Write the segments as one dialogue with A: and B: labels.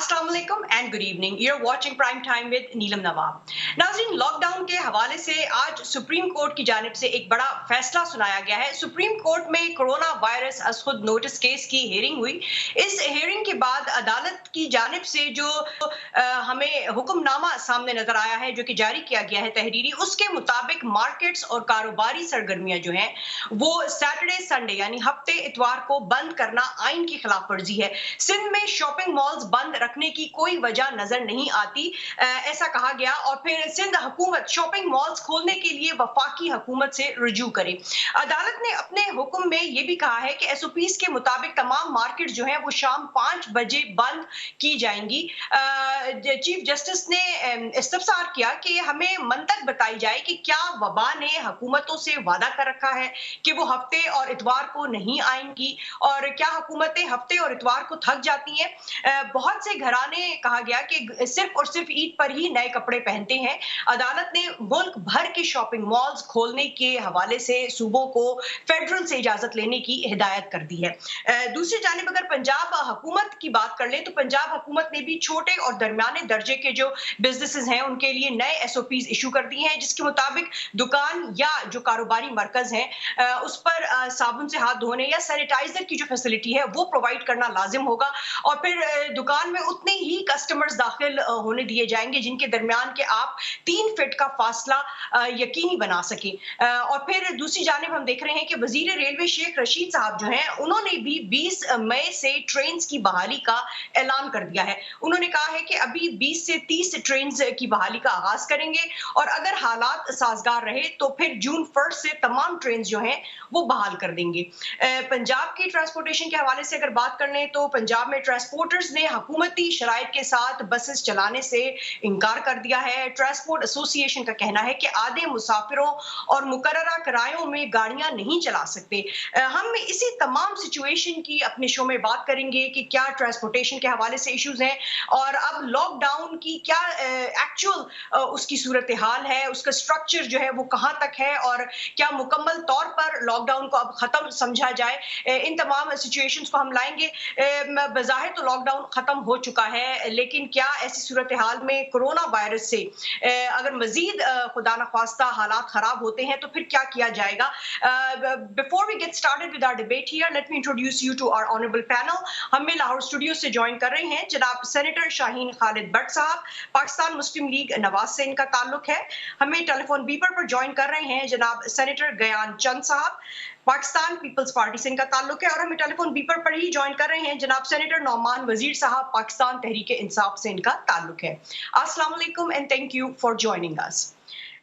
A: अस्सलाम वालेकुम and good evening. You are watching prime time with Neelam Nawab. नाज़रीन, लॉकडाउन के हवाले से आज सुप्रीम कोर्ट की जानिब से एक बड़ा फैसला सुनाया गया है। सुप्रीम कोर्ट में कोरोना वायरस अज़खुद नोटिस केस की हियरिंग हुई। इस हियरिंग के बाद अदालत की जानिब से जो हमें हुक्मनामा सामने नजर आया है, जो कि जारी किया गया है तहरीरी, उसके मुताबिक मार्केट्स और कारोबारी सरगर्मियां जो हैं वो सैटरडे संडे यानी हफ्ते इतवार को बंद करना आइन की खिलाफ वर्जी है। सिंध में शॉपिंग मॉल्स बंद रखने की कोई वजह नजर नहीं आती, ऐसा कहा गया। और फिर सिंध हुकूमत शॉपिंग मॉल्स खोलने के लिए वफाकी हुकूमत से रुजू करे। अदालत ने अपने हुक्म में यह भी कहा है कि एसओपीज के मुताबिक तमाम मार्केट जो है वो शाम 5 बजे बंद की जाएंगी। चीफ जस्टिस ने इस्तफसार किया कि हमें मंतक बताई जाए कि क्या वबा ने हुकूमतों से वादा कर रखा है कि वो हफ्ते और इतवार को नहीं आएंगी, और क्या हुकूमतें हफ्ते और इतवार को थक जाती हैं। बहुत से घराने कहा गया कि सिर्फ और सिर्फ ईद पर ही नए कपड़े पहनते हैं। अदालत ने मुल्क भर के शॉपिंग मॉल्स खोलने के हवाले से सूबों को फेडरल से इजाजत लेने की हिदायत कर दी है। दूसरी जानिब अगर पंजाब हुकूमत की बात कर ले तो पंजाब हुकूमत ने भी छोटे और दरमियाने दर्जे के जो बिजनेसेस हैं उनके लिए नए एसओपीज इशू कर दिए हैं, जिसके मुताबिक दुकान या जो कारोबारी मरकज हैं उस पर साबुन से हाथ धोने या सैनिटाइजर की जो फैसिलिटी है वो प्रोवाइड करना लाजिम होगा। और फिर दुकान में उतने ही कस्टमर्स दाखिल होने दिए जाएंगे जिनके दरमियान के आप 3 फीट का फासला यकीनी बना सके। और फिर दूसरी जानिब हम देख रहे हैं कि वजीर रेलवे शेख रशीद साहब जो हैं उन्होंने भी 20 मई से ट्रेन की बहाली का ऐलान कर दिया है। उन्होंने कहा है कि अभी 20 से 30 ट्रेन की बहाली का आगाज करेंगे और अगर हालात साजगार रहे तो फिर जून 1 से तमाम ट्रेन जो हैं वो बहाल कर देंगे। पंजाब की ट्रांसपोर्टेशन के हवाले से अगर बात कर लें तो पंजाब में ट्रांसपोर्टर्स ने हुकूमती शराइत के साथ बसेस चलाने से इनकार कर दिया है। ट्रांसपोर्ट एसोसिएशन का कहना है कि आधे मुसाफिरों और मुकर्ररा किरायों में गाड़ियां नहीं चला सकते। हम इसी तमाम सिचुएशन की अपने शो में बात करेंगे कि क्या ट्रांसपोर्टेशन के हवाले से इश्यूज हैं और अब लॉकडाउन की क्या एक्चुअल उसकी सूरत हाल है, उसका स्ट्रक्चर जो है वो कहां तक है और क्या मुकम्मल तौर पर लॉकडाउन को अब खत्म समझा जाए। इन तमाम सिचुएशंस को हम लाएंगे। बज़ाहिर तो लॉकडाउन खत्म हो चुका है, लेकिन क्या ऐसी सूरत हाल में कोरोना वायरस से अगर मजीद खुदा न ख्वास्ता हालात खराब होते हैं तो फिर क्या किया जाएगा। Before we get started with our debate here, let me introduce you to our honourable panel. हमें लाहौर स्टूडियो से ज्वाइन कर रहे हैं जनाब सेनेटर शाहीन खालिद भट्ट साहब, पाकिस्तान मुस्लिम लीग नवाज से इनका ताल्लुक है। हमें टेलीफोन बीपर पर ज्वाइन कर रहे हैं जनाब सेनेटर गयान चंद साहब, पाकिस्तान पीपल्स पार्टी से इनका ताल्लुक है। और हमें टेलीफोन बीपर पर ही ज्वाइन कर रहे हैं जनाब सेनेटर नौमान वजीर साहब, पाकिस्तान तहरीक इंसाफ से इनका ताल्लुक है। अस्सलाम वालेकुम and thank you for joining us.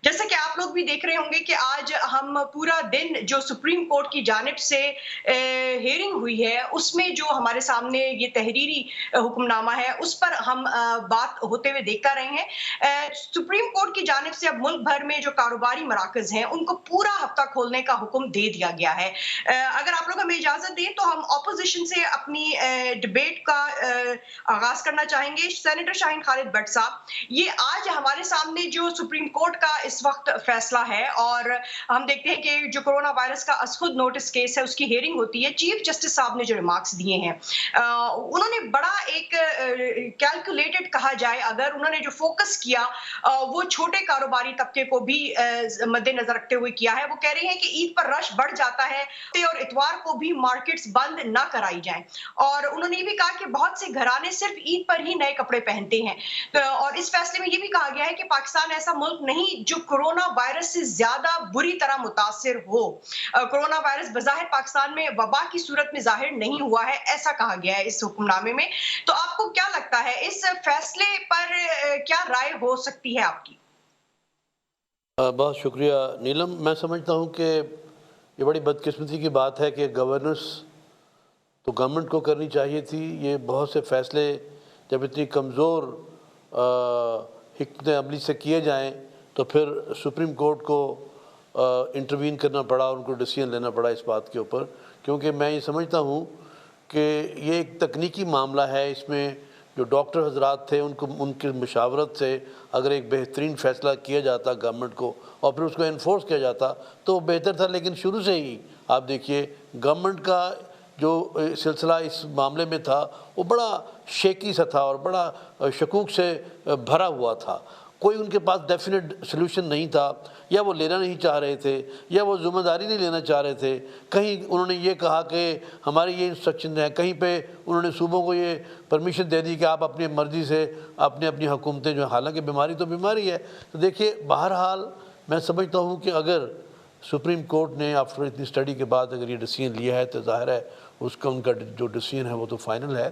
A: जैसे कि आप लोग भी देख रहे होंगे कि आज हम पूरा दिन जो सुप्रीम कोर्ट की जानिब से हियरिंग हुई है उसमें जो हमारे सामने ये तहरीरी हुक्मनामा है उस पर हम बात होते हुए देखता रहे हैं। सुप्रीम कोर्ट की जानिब से अब मुल्क भर में जो कारोबारी मराकज हैं उनको पूरा हफ्ता खोलने का हुक्म दे दिया गया है। अगर आप लोग हमें इजाजत दें तो हम ऑपोजिशन से अपनी डिबेट का आगाज करना चाहेंगे। सेनेटर शाहीन खालिद भट्ट साहब, ये आज हमारे सामने जो सुप्रीम कोर्ट का इस वक्त फैसला है और हम देखते हैं कि जो कोरोना वायरस का अज़खुद नोटिस केस है उसकी हियरिंग होती है। चीफ जस्टिस साहब ने जो रिमार्क्स दिए हैं उन्होंने बड़ा एक कैलकुलेटेड कहा जाए अगर उन्होंने जो फोकस किया वो छोटे कारोबारी तबके को भी मद्देनजर रखते हुए किया है। वो कह रहे हैं कि ईद पर रश बढ़ जाता है और इतवार को भी मार्केट्स बंद ना कराई जाएं। और उन्होंने ये भी कहा कि बहुत से घराने सिर्फ ईद पर ही नए कपड़े पहनते हैं। और इस फैसले में ये भी कहा गया है कि पाकिस्तान ऐसा मुल्क नहीं जो कोरोना वायरस से ज्यादा बुरी तरह मुतासिर हो। कोरोना वायरस बज़ाहिर पाकिस्तान में वबा की सूरत में जाहिर नहीं हुआ है, ऐसा कहा गया है इस हुक्मनामे में। तो आपको क्या लगता है इस फैसले पर क्या राय हो सकती है आपकी?
B: बहुत शुक्रिया नीलम। मैं समझता हूँ कि ये बड़ी बदकिस्मती की बात है कि गवर्नेंस तो गवर्नमेंट को करनी चाहिए थी। ये बहुत से फैसले जब इतनी कमज़ोर हिकमत अमली से किए जाएँ तो फिर सुप्रीम कोर्ट को इंटरवीन करना पड़ा, उनको डिसीजन लेना पड़ा इस बात के ऊपर, क्योंकि मैं ये समझता हूँ कि ये एक तकनीकी मामला है। इसमें जो डॉक्टर हजरात थे उनको उनकी मशावरत से अगर एक बेहतरीन फ़ैसला किया जाता गवर्नमेंट को और फिर उसको इन्फोर्स किया जाता तो बेहतर था। लेकिन शुरू से ही आप देखिए गवर्नमेंट का جو سلسلہ اس معاملے میں تھا وہ بڑا شیکی سا تھا اور بڑا شکوک سے بھرا ہوا تھا. کوئی ان کے پاس ڈیفینٹ سلوشن نہیں تھا، یا وہ لینا نہیں چاہ رہے تھے، یا وہ ذمہ داری نہیں لینا چاہ رہے تھے. کہیں انہوں نے یہ کہا کہ ہماری یہ انسٹرکشن ہے، کہیں پہ انہوں نے صوبوں کو یہ پرمیشن دے دی کہ آپ اپنی مرضی سے اپنی حکومتیں جو ہیں، حالانکہ بیماری تو بیماری ہے. تو دیکھیے بہرحال میں سمجھتا ہوں کہ اگر سپریم کورٹ نے آفٹر اتنی اسٹڈی کے بعد اگر یہ ڈیسیژن لیا ہے تو ظاہر ہے اس کا ان کا جو ڈیسیژن ہے وہ تو فائنل ہے.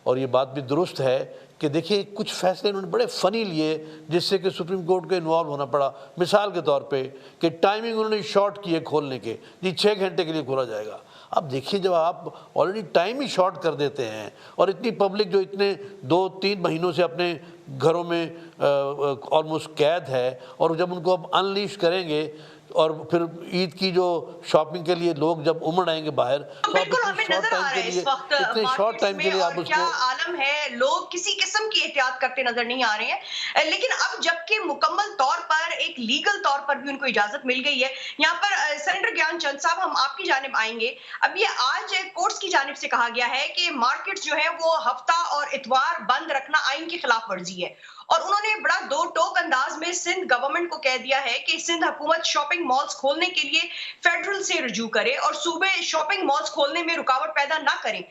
B: اور یہ بات بھی درست ہے کہ دیکھیے کچھ فیصلے انہوں نے بڑے فنی لیے جس سے کہ سپریم کورٹ کو انوالو ہونا پڑا. مثال کے طور پہ کہ ٹائمنگ انہوں نے شارٹ کیے کھولنے کے، جی 6 گھنٹے کے لیے کھولا جائے گا. اب دیکھیے جب آپ آلریڈی ٹائم ہی شارٹ کر دیتے ہیں اور اتنی پبلک جو اتنے 2-3 مہینوں سے اپنے گھروں میں آلموسٹ قید ہے، اور جب ان کو اب انلیش کریں گے اور پھر عید کی جو شاپنگ کے لیے لوگ جب امڑ آئیں گے باہر، تو آپ
A: بالکل ہمیں نظر آ رہا ہے اس وقت
B: اتنے شارٹ ٹائم کے لیے آپ
A: اور
B: اس
A: کیا
B: کو
A: عالم ہے، لوگ کسی قسم کی احتیاط کرتے نظر نہیں آ رہے ہیں. لیکن اب جبکہ مکمل طور پر ایک لیگل طور پر بھی ان کو اجازت مل گئی ہے، یہاں پر سینیٹر گیان چند صاحب ہم آپ کی جانب آئیں گے. اب یہ آج کورٹس کی جانب سے کہا گیا ہے کہ مارکیٹس جو ہے وہ ہفتہ اور اتوار بند رکھنا آئین کی خلاف ورزی ہے. اور انہوں نے بڑا دو ٹوک انداز میں سندھ گورنمنٹ کو کہہ دیا ہے کہ سندھ حکومت شاپنگ مالز کھولنے کے لیے فیڈرل سے رجوع کرے اور صوبے شاپنگ مالز کھولنے میں رکاوٹ پیدا نہ کریں.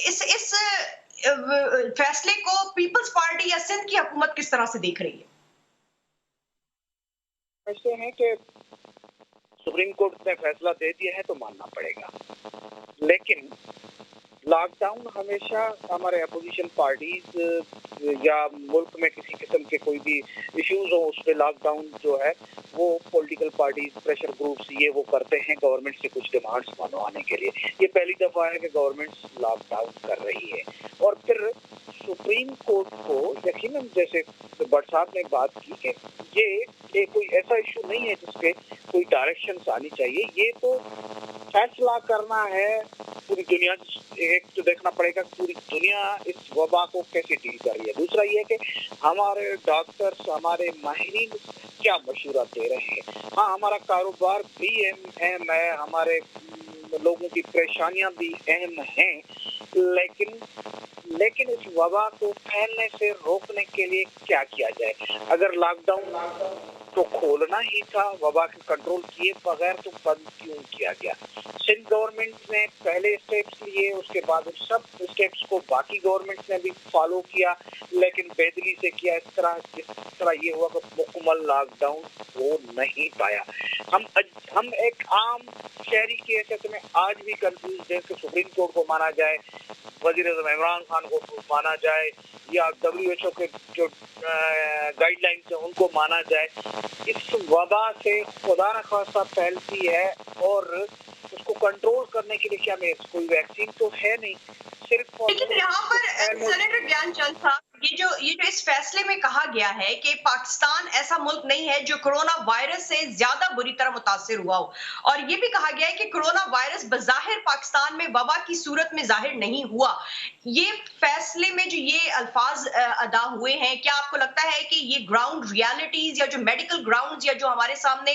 A: اس فیصلے کو پیپلز پارٹی یا سندھ کی حکومت کس طرح سے دیکھ رہی ہے؟
C: ایسے ہیں کہ سپریم کورٹ نے فیصلہ دے دیا ہے تو ماننا پڑے گا، لیکن لاک ڈاؤن ہمیشہ ہمارے اپوزیشن پارٹیز یا ملک میں کسی قسم کے کوئی بھی ایشوز ہوں اس پہ لاک ڈاؤن جو ہے وہ پولیٹیکل پارٹیز پریشر گروپس یہ وہ کرتے ہیں گورنمنٹ سے کچھ ڈیمانڈس منوانے کے لیے. یہ پہلی دفعہ ہے کہ گورنمنٹ لاک ڈاؤن کر رہی ہے. اور پھر سپریم کورٹ کو یقیناً جیسے بٹ صاحب نے بات کی کہ یہ کوئی ایسا ایشو نہیں ہے جس پہ کوئی ڈائریکشنس آنی چاہیے. یہ تو فیصلہ کرنا ہے پوری دنیا. ایک تو دیکھنا پڑے گا کہ پوری دنیا اس وبا کو کیسے ڈیل کر رہی ہے. دوسرا یہ کہ ہمارے ڈاکٹرز ہمارے ماہرین کیا مشورہ دے رہے ہیں. ہاں ہمارا کاروبار بھی اہم ہے، ہمارے لوگوں کی پریشانیاں بھی اہم ہیں، لیکن اس وبا کو پھیلنے سے روکنے کے لیے کیا کیا جائے. اگر لاک ڈاؤن تو کھولنا ہی تھا، وبا کے کنٹرول کیے بغیر تو بند کیوں کیا گیا. سندھ گورنمنٹ نے پہلے اسٹیپس لیے، اس کے بعد ان سب اسٹیپس کو باقی گورنمنٹ نے بھی فالو کیا، لیکن بےدلی سے کیا. اس طرح یہ ہوا کہ مکمل لاک ڈاؤن ہو نہیں پایا. ہم ایک عام شہری کی حیثیت میں آج بھی کنفیوز ہیں کہ سپریم کورٹ کو مانا جائے، وزیر اعظم عمران خان کو مانا جائے، یا WHO کے جو گائیڈ لائنس ہیں ان کو مانا جائے. اس وبا سے خدا نخواستہ پھیلتی ہے اور اس کو کنٹرول کرنے کے لیے کیا کوئی ویکسین تو ہے نہیں. صرف
A: لیکن یہاں پر سینیٹر گیان چند صاحب یہ جو اس فیصلے میں کہا گیا ہے کہ پاکستان ایسا ملک نہیں ہے جو کرونا وائرس سے زیادہ بری طرح متاثر ہوا ہو، اور یہ بھی کہا گیا ہے کہ کرونا وائرس بظاہر پاکستان میں وبا کی صورت میں ظاہر نہیں ہوا. یہ فیصلے میں جو یہ الفاظ ادا ہوئے ہیں، کیا آپ کو لگتا ہے کہ یہ گراؤنڈ ریالٹیز یا جو میڈیکل گراؤنڈز یا جو ہمارے سامنے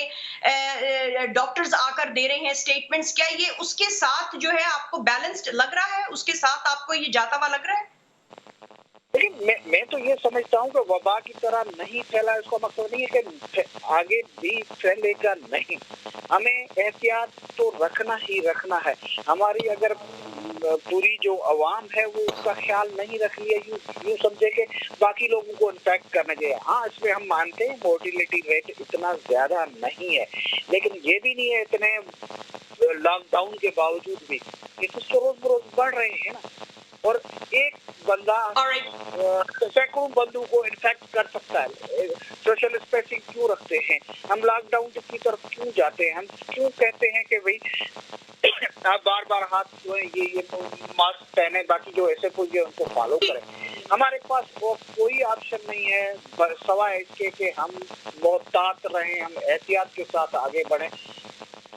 A: ڈاکٹرز آ کر دے رہے ہیں اسٹیٹمنٹس، کیا یہ اس کے ساتھ جو ہے آپ کو بیلنسڈ لگ رہا ہے، اس کے ساتھ آپ کو یہ جاتا ہوا لگ رہا ہے؟
C: لیکن میں تو یہ سمجھتا ہوں کہ وبا کی طرح نہیں پھیلا. اس کا مقصد نہیں ہے کہ آگے بھی پھیلے گا نہیں. ہمیں احتیاط تو رکھنا ہی رکھنا ہے. ہماری اگر پوری جو عوام ہے وہ اس کا خیال نہیں رکھ لیا، یوں سمجھے کہ باقی لوگوں کو انفیکٹ کرنا چاہیے. ہاں اس میں ہم مانتے ہیں مورٹیلٹی ریٹ اتنا زیادہ نہیں ہے، لیکن یہ بھی نہیں ہے اتنے لاک ڈاؤن کے باوجود بھی کیسز تو روز بروز بڑھ رہے ہیں نا. اور ایک بندہ سینکڑوں بندوں کو انفیکٹ کر سکتا ہے. سوشل اسپیسنگ کیوں رکھتے ہیں ہم؟ لاک ڈاؤن کی طرف کیوں جاتے ہیں ہم؟ کیوں کہتے ہیں کہ بھائی آپ بار بار ہاتھ دھوئیں، یہ ماسک پہنے، باقی جو ایسے کوئی ان کو فالو کریں. ہمارے پاس وہ کوئی آپشن نہیں ہے سوائے اس کے کہ ہم محتاط رہیں، ہم احتیاط کے ساتھ آگے بڑھیں.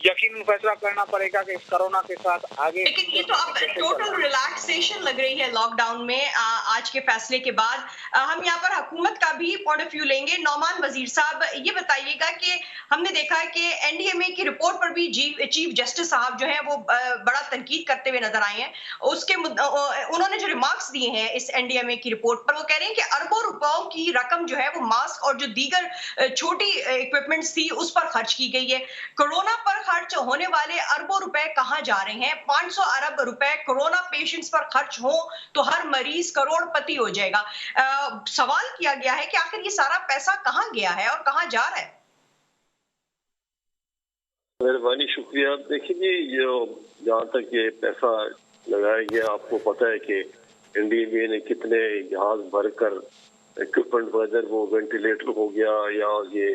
C: यकीनन फैसला करना पड़ेगा कि इस कोरोना के साथ आगे।
A: लेकिन ये तो अब टोटल रिलैक्सेशन लग रही है लॉकडाउन में आज के फैसले के बाद। हम यहाँ पर हुकूमत का भी पॉइंट ऑफ व्यू लेंगे। नौमान वजीर साहब, ये बताइएगा कि हमने देखा है कि एनडीएमए की रिपोर्ट पर भी चीफ जस्टिस साहब जो है वो बड़ा तनकीद करते हुए नजर आए हैं। उसके उन्होंने जो रिमार्क्स दिए हैं इस एनडीएमए की रिपोर्ट पर, वो कह रहे हैं कि अरबों रुपयों की रकम जो है वो मास्क और जो दीगर छोटी इक्विपमेंट्स थी उस पर खर्च की गई है। कोरोना पर खर्च होने वाले अरबों रुपए कहां जा रहे हैं? 500 अरब रुपए कोरोना पेशेंट्स पर खर्च हो तो हर मरीज करोड़पति हो जाएगा। सवाल किया गया है कि आखिर ये सारा पैसा कहां गया है और कहां जा रहा है?
D: मेहरबानी, शुक्रिया। देखिए जी, जहाँ तक ये पैसा लगाया गया, आपको पता है कि एनडीएमए ने कितने जहाज भरकर इक्विपमेंट, वेदर वो वेंटिलेटर हो गया या ये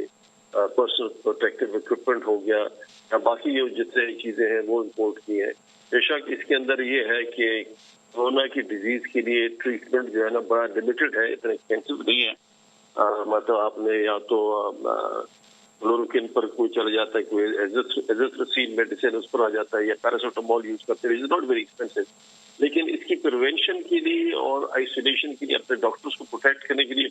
D: पर्सनल प्रोटेक्टिव इक्विपमेंट हो गया या बाकी ये जितने चीजें हैं वो इम्पोर्ट की हैं। बेशक इसके अंदर ये है कि कोरोना की डिजीज के लिए ट्रीटमेंट जो है ना बड़ा लिमिटेड है, इतना एक्सपेंसिव नहीं है। मतलब आपने या तो क्लोरोक्विन पर कोई चला जाता है, कोई एज़िथ्रोमाइसिन मेडिसिन उस पर आ जाता है या पैरासिटामोल यूज करते हैं, इज नॉट वेरी एक्सपेंसिव। लेकिन इसकी प्रिवेंशन के लिए और आइसोलेशन के लिए, अपने डॉक्टर्स को प्रोटेक्ट करने के लिए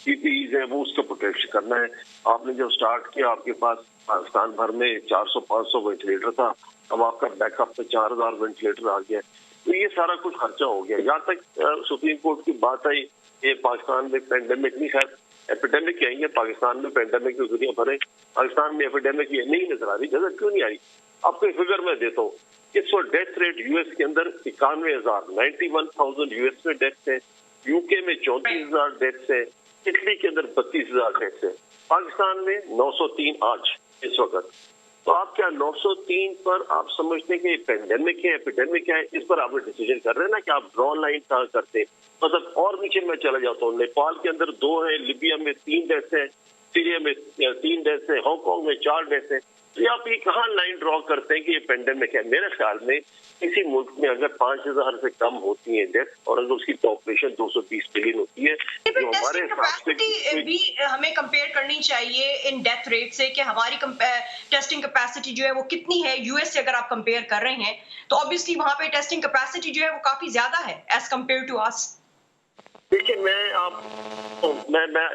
D: पीपीईज है वो उसका प्रोटेक्शन करना है। आपने जब स्टार्ट किया आपके पास पाकिस्तान भर में 400-500 वेंटिलेटर था, अब आपका बैकअप पे 4000 वेंटिलेटर आ गया। तो ये सारा कुछ खर्चा हो गया। यहाँ तक सुप्रीम कोर्ट की बात आई कि पाकिस्तान में पेंडेमिक नहीं, खैर एपिडेमिक क्या है, पाकिस्तान में पेंडेमिक की दुनिया भर है, पाकिस्तान में एपिडेमिक ये नहीं नजर आ रही। नजर क्यों नहीं आई? आपको फिगर में देता हूँ। इस वक्त डेथ रेट यूएस के अंदर 91,000, 91,000 यूएस में डेथ है, यूके में 34,000 डेथ है, इटली के अंदर 32,000 डेथ है, पाकिस्तान में 903 आज इस वक्त। तो आप क्या 903 पर आप समझते हैं कि पेंडेमिक है, एपिडेमिक है, इस पर आप डिसीजन कर रहे हैं ना कि आप ड्रॉ लाइन कहाँ करते हैं? मतलब और नीचे मैं चला जाता हूँ, नेपाल के अंदर 2 है, लीबिया में 3 डेथ है, सीरिया में 3 डेथ है, हांगकांग में 4 डेथ है। तो आप ये कहाँ लाइन ड्रॉ करते हैं कि ये पेंडेमिक है? मेरे ख्याल में किसी मुल्क में अगर 5,000 से कम होती है डेथ और अगर उसकी पॉपुलेशन 220 मिलियन होती है, जो हमारे हिसाब से
A: भी हमें कंपेयर करनी चाहिए इन डेथ रेट से कि हमारी टेस्टिंग कैपेसिटी जो है वो कितनी है। यूएस से अगर आप कंपेयर कर रहे हैं तो ऑब्वियसली वहां पे टेस्टिंग कैपेसिटी जो है वो काफी ज्यादा है एज कंपेयर टू अस।
D: देखिए, मैं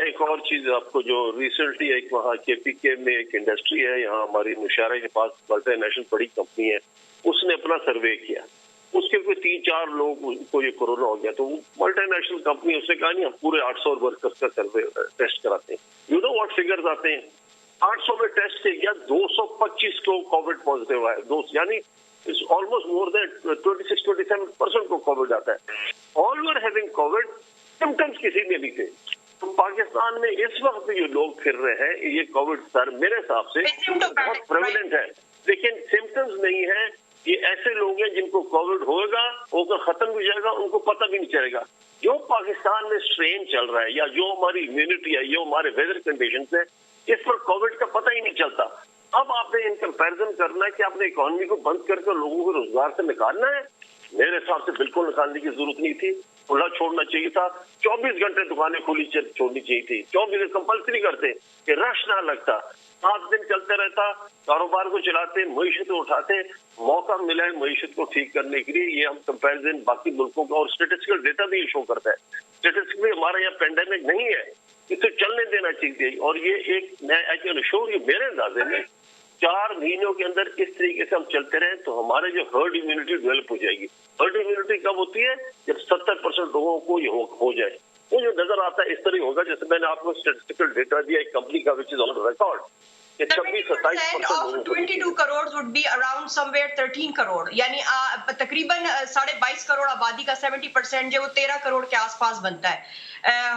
D: एक और चीज आपको, जो रिसेंटली एक वहाँ केपीके में एक इंडस्ट्री है, यहाँ हमारी मुशारा के पास मल्टीनेशनल बड़ी कंपनी है, उसने अपना सर्वे किया। उसके कोई 3-4 लोग को ये कोरोना हो गया, तो मल्टीनेशनल कंपनी उसने कहा नहीं हम पूरे 800 वर्कर्स का सर्वे टेस्ट कराते हैं। यू नो व्हाट फिगर्स आते हैं? 800 में टेस्ट किया, 225 को कोविड पॉजिटिव आया, यानी ऑलमोस्ट मोर देन 26-27% को कोविड आता है। All were having Covid, symptoms किसी में नहीं थे। तो पाकिस्तान में इस वक्त जो लोग फिर रहे हैं, ये कोविड सर मेरे हिसाब से बहुत प्रेवलेंट है, लेकिन सिम्टम्स नहीं है। ये ऐसे लोग हैं जिनको कोविड होगा, होकर खत्म हो जाएगा, उनको पता भी नहीं चलेगा। जो पाकिस्तान में स्ट्रेन चल रहा है या जो हमारी इम्यूनिटी है, जो हमारे वेदर कंडीशन है, इस पर कोविड का पता ही नहीं चलता। अब आपने इन कंपैरिजन करना है कि आपने इकोनॉमी को बंद करके लोगों को रोजगार से निकालना है। मेरे हिसाब से बिल्कुल निकालने की जरूरत नहीं थी, खुला छोड़ना चाहिए था। 24 घंटे दुकानें खुली छोड़नी चाहिए थी। 24 कंपल्सरी करते कि रश ना लगता, 7 दिन चलते रहता, कारोबार को चलाते, मईशत उठाते, मौका मिला है मईशत को ठीक करने के लिए। ये हम कंपैरिजन बाकी मुल्कों का और स्टेटिस्टिकल डेटा भी शो करता है। स्टेटिस्टिकली हमारे यहाँ पेंडेमिक नहीं है, इसे चलने देना चाहिए। और ये एक, मैं आई कैन अश्योर यू, मेरे अंदाजे में 4 महीनों के अंदर इस तरीके से हम चलते रहे तो हमारे जो हर्ड इम्यूनिटी डेवलप हो जाएगी। हर्ड इम्यूनिटी कब होती है? जब 70% लोगों को ये हो जाए। वो जो नजर आता है इस तरह होगा, जैसे मैंने आपको स्टेटिस्टिकल डेटा दिया एक कंपनी का which is on record,
A: 26% 22 crore would be around somewhere 13 crore, यानी तकरीबन 22.5 करोड़ आबादी का 70% जो 13 करोड़ के आसपास बनता है।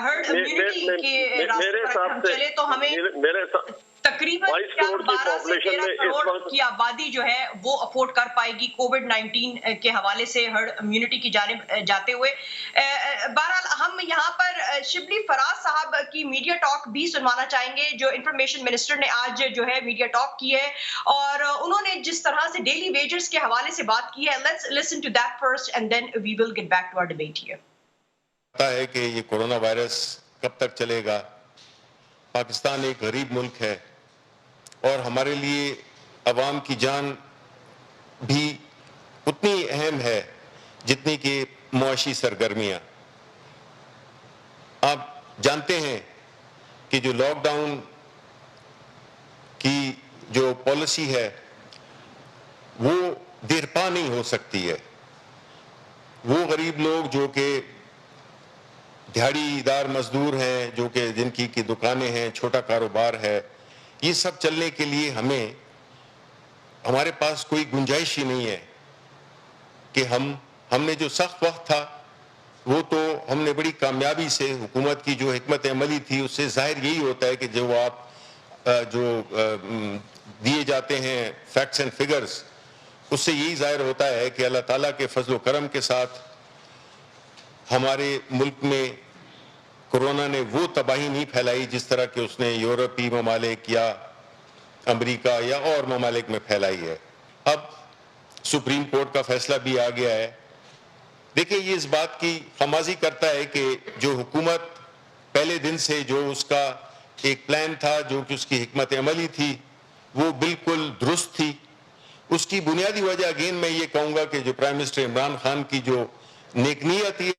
A: हर्ड इम्यूनिटी के रास्ते पर हम चले तो हमें तकरीबन 12 से 13 करोड़ की आबादी जो है वो अफोर्ड कर पाएगी कोविड-19 के हवाले से हर्ड इम्यूनिटी की जानिब जाते हुए। बहरहाल हम यहाँ पर शिबली फराज साहब की मीडिया टॉक भी सुनवाना चाहेंगे, जो इंफॉर्मेशन मिनिस्टर ने आज जो है मीडिया टॉक की है और उन्होंने जिस तरह से डेली वेजेस के हवाले से बात की है। Let's listen to that first and then we will get back to our debate here.
E: पता है कि ये कोरोना वायरस कब तक चलेगा। पाकिस्तान एक गरीब मुल्क है और हमारे लिए عوام کی جان بھی اتنی اہم ہے جتنی کہ معاشی سرگرمیاں. آپ جانتے ہیں کہ جو لاک ڈاؤن کی جو پالیسی ہے وہ دیرپا نہیں ہو سکتی ہے. وہ غریب لوگ جو کہ دیہڑی دار مزدور ہیں, جو کہ جن کی دکانیں ہیں, چھوٹا کاروبار ہے, یہ سب چلنے کے لیے ہمارے پاس کوئی گنجائش ہی نہیں ہے کہ ہم نے جو سخت وقت تھا وہ تو ہم نے بڑی کامیابی سے, حکومت کی جو حکمت عملی تھی اس سے ظاہر یہی ہوتا ہے کہ جو آپ جو دیے جاتے ہیں فیکٹس اینڈ فگرز, اس سے یہی ظاہر ہوتا ہے کہ اللہ تعالیٰ کے فضل و کرم کے ساتھ ہمارے ملک میں کورونا نے وہ تباہی نہیں پھیلائی جس طرح کہ اس نے یورپی ممالک یا امریکہ یا اور ممالک میں پھیلائی ہے. اب سپریم کورٹ کا فیصلہ بھی آ گیا ہے. دیکھیں, یہ اس بات کی خمازی کرتا ہے کہ جو حکومت پہلے دن سے جو اس کا ایک پلان تھا, جو کہ اس کی حکمت عملی تھی, وہ بالکل درست تھی. اس کی بنیادی وجہ اگین میں یہ کہوں گا کہ جو پرائم منسٹر عمران خان کی جو نیک نیت تھی.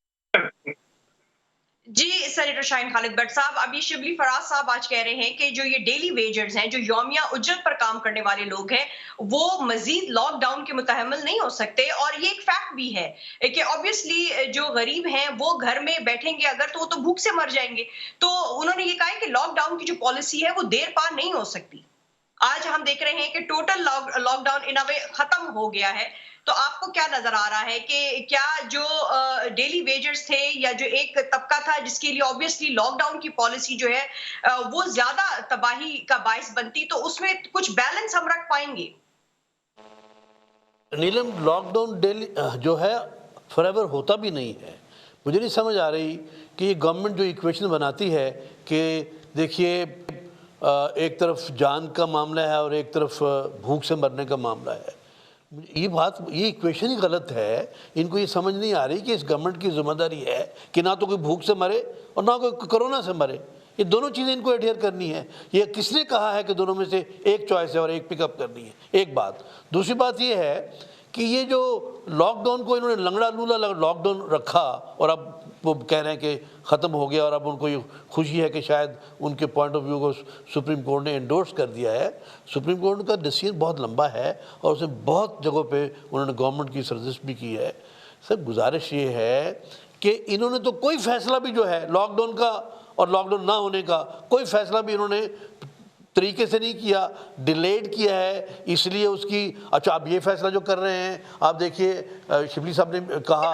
A: جی سینیٹر شاہین خالد بٹ صاحب, ابھی شبلی فراز صاحب آج کہہ رہے ہیں کہ جو یہ ڈیلی ویجرز ہیں, جو یومیہ اجرت پر کام کرنے والے لوگ ہیں, وہ مزید لاک ڈاؤن کے متحمل نہیں ہو سکتے. اور یہ ایک فیکٹ بھی ہے کہ obviously جو غریب ہیں وہ گھر میں بیٹھیں گے اگر, تو وہ تو بھوک سے مر جائیں گے. تو انہوں نے یہ کہا ہے کہ لاک ڈاؤن کی جو پالیسی ہے وہ دیر پا نہیں ہو سکتی. آج ہم دیکھ رہے ہیں کہ ٹوٹل لاک ڈاؤن ان اے ختم ہو گیا ہے. تو آپ کو کیا نظر آ رہا ہے کہ کیا جو ڈیلی ویجرز تھے یا جو ایک طبقہ تھا جس کے لیے obviously لاک ڈاؤن کی پالیسی جو ہے وہ زیادہ تباہی کا باعث بنتی, تو اس میں کچھ بیلنس ہم رکھ پائیں گے؟
B: نیلم, لاک ڈاؤن ڈیلی جو ہے فار ایور ہوتا بھی نہیں ہے. مجھے نہیں سمجھ آ رہی کہ یہ گورنمنٹ جو ایکویشن بناتی ہے کہ دیکھیے ایک طرف جان کا معاملہ ہے اور ایک طرف بھوک سے مرنے کا معاملہ ہے. یہ ایکویشن ہی غلط ہے. ان کو یہ سمجھ نہیں آ رہی کہ اس گورنمنٹ کی ذمہ داری ہے کہ نہ تو کوئی بھوک سے مرے اور نہ کوئی کرونا سے مرے. یہ دونوں چیزیں ان کو ایڈھیر کرنی ہے. یہ کس نے کہا ہے کہ دونوں میں سے ایک چوائس ہے اور ایک پک اپ کرنی ہے؟ ایک بات. دوسری بات یہ ہے کہ یہ جو لاک ڈاؤن کو انہوں نے لنگڑا لولا لاک ڈاؤن رکھا اور اب وہ کہہ رہے ہیں کہ ختم ہو گیا, اور اب ان کو یہ خوشی ہے کہ شاید ان کے پوائنٹ آف ویو کو سپریم کورٹ نے انڈورس کر دیا ہے. سپریم کورٹ کا ڈیسیژن بہت لمبا ہے اور اسے بہت جگہوں پہ انہوں نے گورنمنٹ کی سرزش بھی کی ہے. سر گزارش یہ ہے کہ انہوں نے تو کوئی فیصلہ بھی جو ہے لاک ڈاؤن کا اور لاک ڈاؤن نہ ہونے کا کوئی فیصلہ بھی انہوں نے طریقے سے نہیں کیا, ڈیلیڈ کیا ہے. اس لیے اس کی اچھا آپ یہ فیصلہ جو کر رہے ہیں, آپ دیکھیے شبلی صاحب نے کہا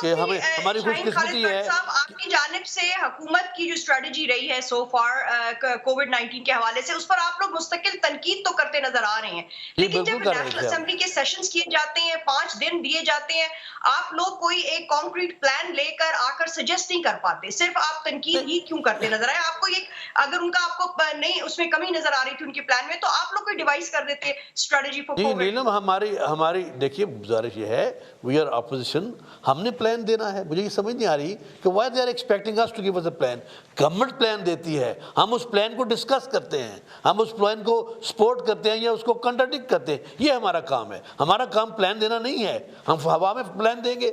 B: کہ ہماری خوش قسمتی ہے.
A: آپ کی جانب سے حکومت کی جو اسٹریٹجی رہی ہے سو فار کووڈ 19 کے حوالے سے, اس پر آپ لوگ مستقل تنقید تو کرتے نظر آ رہے ہیں, لیکن جب نیشنل اسمبلی کے سیشنز کیے جاتے ہیں, 5 دن دیے جاتے ہیں, آپ لوگ کوئی ایک کانکریٹ پلان لے کر آ کر سجیسٹ نہیں کر پاتے, صرف آپ تنقید ہی کیوں کرتے نظر آئے؟ آپ کو یہ اگر ان کا آپ کو نہیں اس میں کمی نظر آ رہی تھی ان کے پلان میں, تو آپ لوگ کوئی ڈیوائس کر دیتے اسٹریٹجی فار کووڈ.
B: نیلم, ہماری دیکھیے گزارش یہ ہے, وی آر اپوزیشن, ہم نے پلان دینا ہے. مجھے یہ سمجھ نہیں آ رہی کہ why they are expecting us to give us a plan. Government plan دیتی ہے, ہم اس پلان کو ڈسکس کرتے ہیں, ہم اس پلان کو سپورٹ کرتے ہیں یا اس کو کنٹراڈکٹ کرتے ہیں. یہ ہمارا کام ہے. ہمارا کام پلان دینا نہیں ہے. ہم ہوا میں پلان دیں گے؟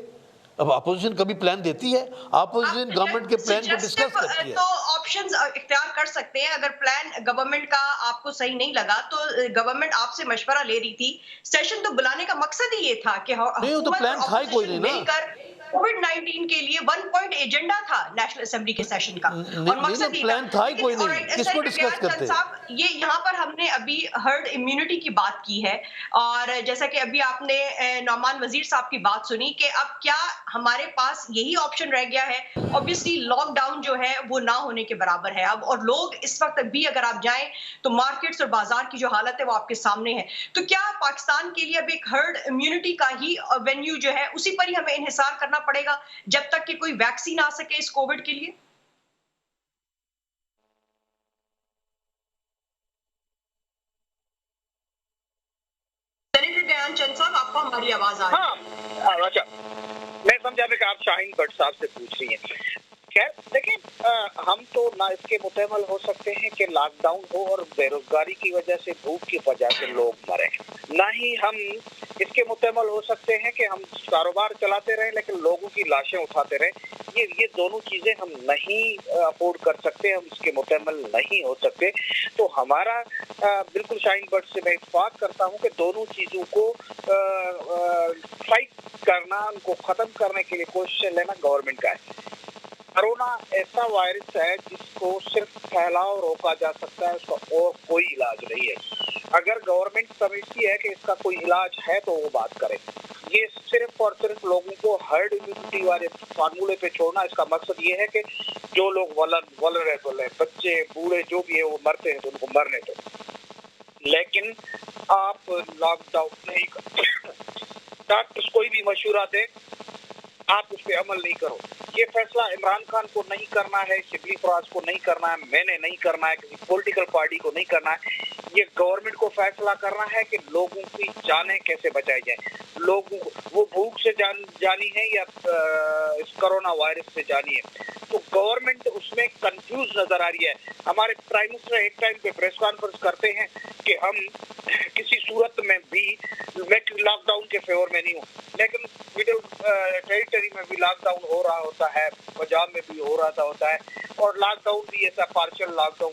B: اب اپوزیشن کبھی پلان دیتی ہے؟ اپوزیشن گورنمنٹ کے پلان کو ڈسکس کرتی ہے.
A: تو آپشنز اختیار کر سکتے ہیں. اگر پلان گورنمنٹ کا آپ کو صحیح نہیں لگا تو گورنمنٹ آپ سے مشورہ لے رہی تھی. سیشن تو بلانے کا مقصد ہی یہ تھا کہ
B: پلان تھا ہی کوئی نہیں
A: مل کر کووڈ 19 کے لیے 1 پوائنٹ ایجنڈا تھا نیشنل اسمبلی کے سیشن کا, اور مقصد یہ
B: پلان تھا ہی کوئی نہیں. کس کو ڈسکس کرتے
A: صاحب, یہ یہاں پر ہم نے ابھی ہرڈ امیونٹی کی بات کی ہے, اور جیسا کہ ابھی آپ نے نعمان وزیر صاحب کی بات سنی کہ اب کیا ہمارے پاس یہی آپشن رہ گیا ہے؟ obviously لاک ڈاؤن جو ہے وہ نہ ہونے کے برابر ہے اب, اور لوگ اس وقت بھی اگر آپ جائیں تو مارکیٹس اور بازار کی جو حالت ہے وہ آپ کے سامنے ہے. تو کیا پاکستان کے لیے اب ایک ہرڈ امیونٹی کا ہی وینیو جو ہے اسی پر ہی ہمیں انحصار کرنا پڑے گا جب تک کہ کوئی ویکسین آ سکے اس کووڈ کے لیے؟ سینیٹر گیان چند صاحب, آپ کو ہماری آواز آ رہی ہے؟
C: اچھا, میں سمجھا کہ آپ شاہین بٹ صاحب سے پوچھ رہی ہیں. खैर देखिए, हम तो ना इसके मुतहमल हो सकते हैं कि लॉकडाउन हो और बेरोजगारी की वजह से, भूख की वजह से लोग मरे, ना ही हम इसके मुतहमल हो सकते हैं कि हम कारोबार चलाते रहें लेकिन लोगों की लाशें उठाते रहें। ये दोनों चीजें हम नहीं अफोर्ड कर सकते, हम इसके मुतहमल नहीं हो सकते। तो हमारा बिल्कुल शाहीन बट से मैं इत्तेफाक करता हूँ कि दोनों चीजों को फाइट करना, उनको खत्म करने के लिए कोशिश लेना गवर्नमेंट का है। कोरोना ऐसा वायरस है जिसको सिर्फ फैलाव रोका जा सकता है, उसका और कोई इलाज नहीं है। अगर गवर्नमेंट समझती है कि इसका कोई इलाज है तो वो बात करे। ये सिर्फ और सिर्फ लोगों को हर्ड इम्यूनिटी वाले फार्मूले पे छोड़ना, इसका मकसद ये है कि जो लोग वल्नरेबल है, बच्चे बूढ़े जो भी है वो मरते हैं तो उनको मरने दो, लेकिन आप लॉकडाउन नहीं कर डॉक्टर्स कोई भी मशवरा दे आप उस पर अमल नहीं करो। ये फैसला इमरान खान को नहीं करना है, शिबली फराज को नहीं करना है, मैंने नहीं करना है, किसी पॉलिटिकल पार्टी को नहीं करना है। ये गवर्नमेंट को फैसला करना है कि लोगों की जानें कैसे बचाई जाए। लोगों को वो भूख से जानी है या इस कोरोना वायरस से जानी है। तो गवर्नमेंट उसमें कंफ्यूज नजर आ रही है। हमारे प्राइम मिनिस्टर एक टाइम पे प्रेस कॉन्फ्रेंस करते हैं कि हम किसी सूरत में भी, मैं लॉकडाउन के फेवर में नहीं हूँ, लेकिन मिडिल टेरिटरी में भी लॉकडाउन हो रहा होता है, पंजाब में भी हो रहा होता है, और लॉकडाउन भी ऐसा पार्शियल लॉकडाउन।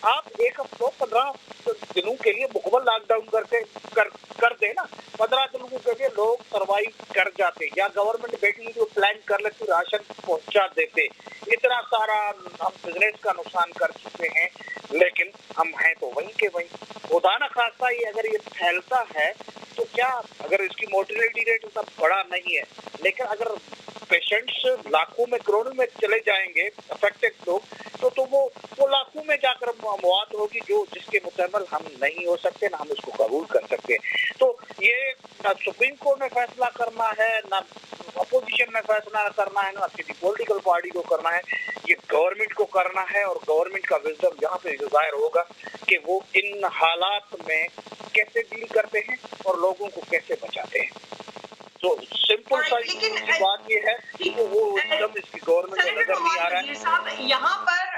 C: आप एक हफ्ते 15 दिनों के लिए मुकम्मल लॉकडाउन कर दे ना, 15 दिनों के लिए लोग सर्वाइव कर जाते, या गवर्नमेंट बैठी जो प्लान कर लेती, राशन पहुंचा देते। इतना सारा हम बिजनेस का नुकसान कर चुके हैं, लेकिन हम हैं तो वहीं के वहीं। खुदा न खास्ता ये अगर ये फैलता है तो क्या, अगर इसकी मोर्टेलिटी रेट इतना बड़ा नहीं है, लेकिन अगर पेशेंट्स लाखों में करोड़ों में चले जाएंगे अफेक्टेड लोग, तो वो लाखों में जाकर मौत होगी, जो जिसके मुतहमल हम नहीं हो सकते, ना हम इसको कबूल कर सकते। तो ये ना सुप्रीम कोर्ट में फैसला करना है, ना अपोजिशन में फैसला करना है, ना किसी पॉलिटिकल पार्टी को करना है, ये गवर्नमेंट को करना है। और गवर्नमेंट का विजडम यहाँ पे जाहिर होगा कि वो इन हालात में कैसे डील करते हैं और लोगों को कैसे बचाते हैं। तो सिंपल सा बात ये है कि वो एकदम इसकी गवर्नमेंट को नजर नहीं आ रहा है।
A: साहब, यहाँ पर